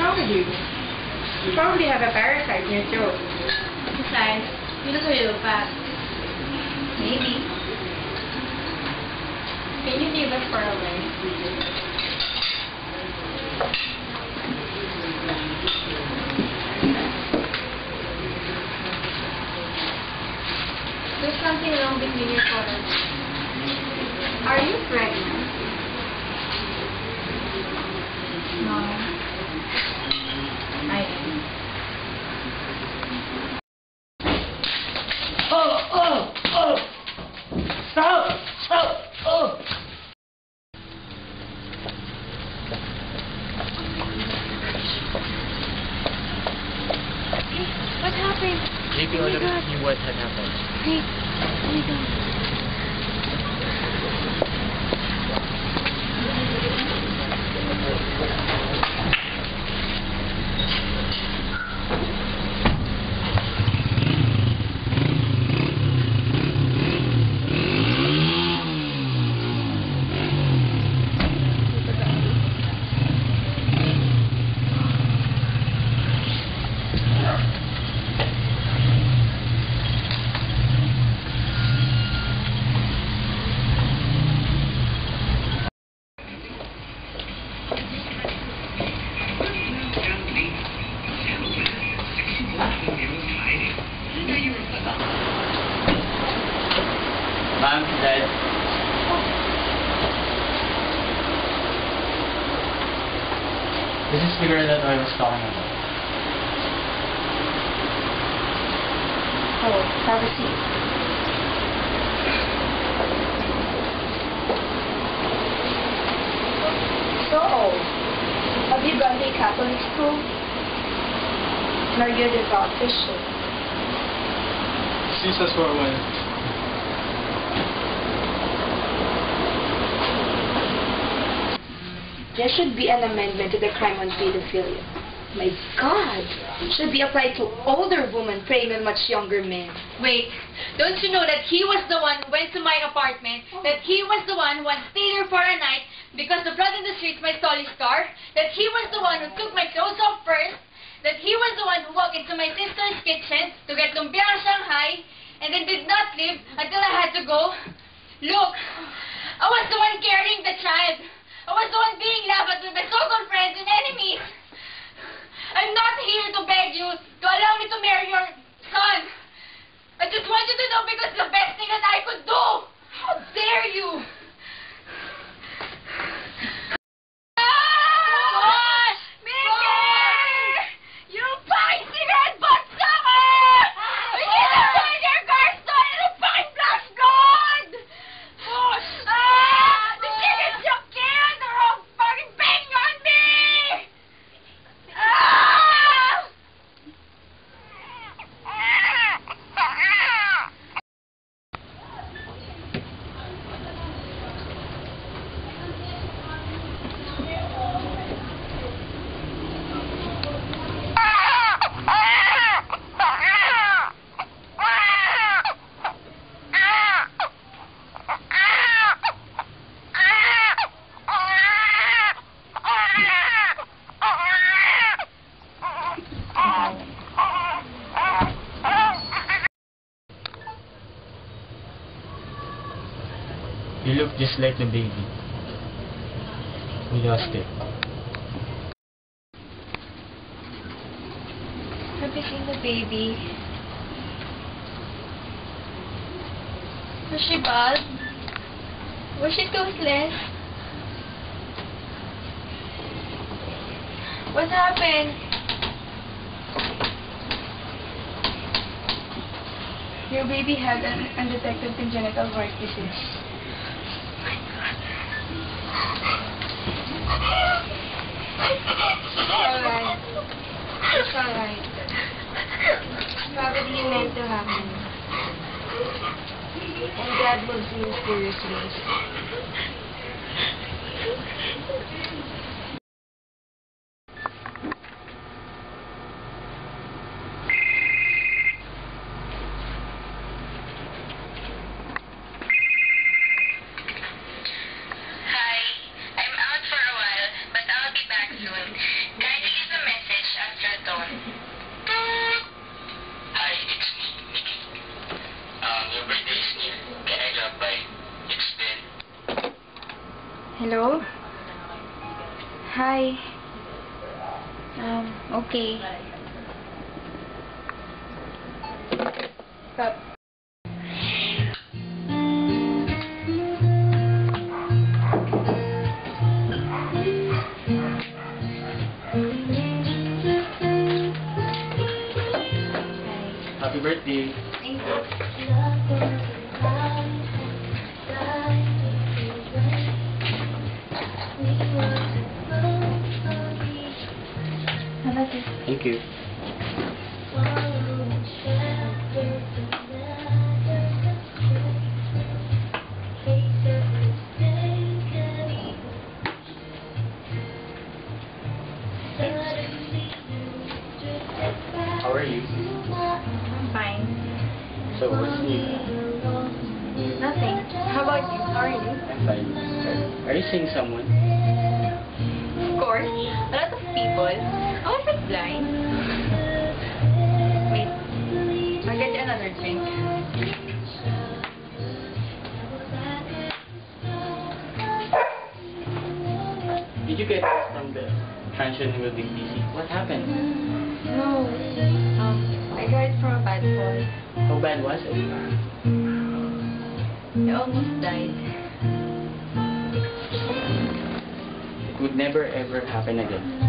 wrong with you? You probably have a parasite in your throat. Besides, you look a little fat. Maybe. Can you leave us for a while? There's something wrong between your photos. Are you pregnant? No. I am. Oh! Stop! Oh! What happened? JP already knew what had happened. Wait. Oh my God. Ma'am, Dad. This is the girl that I was talking about. Oh, have a seat. So, have you gone to Catholic school? And are you a devout Christian? Sees us for a while. There should be an amendment to the crime on pedophilia. My God! It should be applied to older women preying on much younger men. Wait, don't you know that he was the one who went to my apartment? That he was the one who stayed here for a night because the blood in the streets might stall his star? That he was the one who took my clothes off first? That he was the one who walked into my sister's kitchen to get lumpiang Shanghai and then did not leave until I had to go? Look, I was the one carrying the child. I was the one being laughed at with my so-called friends and enemies. I'm not here to beg you to allow me to marry your son. I just want you to know because it's the best thing that I could do. How dare you? You feisty red butt sucker! I should have joined your car stole and a fucking black god! The chickens you killed are all fucking banging on me! You look just like the baby. We lost it. Have you seen the baby? Was she bald? Was she toothless? What happened? Your baby had an undetected congenital heart disease. It's alright. It's alright. Probably meant to happen. And God loves you seriously. Hi, I'm out for a while, but I'll be back soon. Kindly leave a message Hello? Hi. Okay. Stop. Happy birthday. Thank you. How about this? Thank you. How are you? I'm fine. So, what's new? Nothing. How about you? How are you? I'm fine. Are you seeing someone? Of course. A lot of people. Oh, is it blind? Wait. I'll get you another drink. Did you get this from the Transsion Building PC? What happened? No. I got it from a bad boy. How bad was it? He almost died. It would never ever happen again.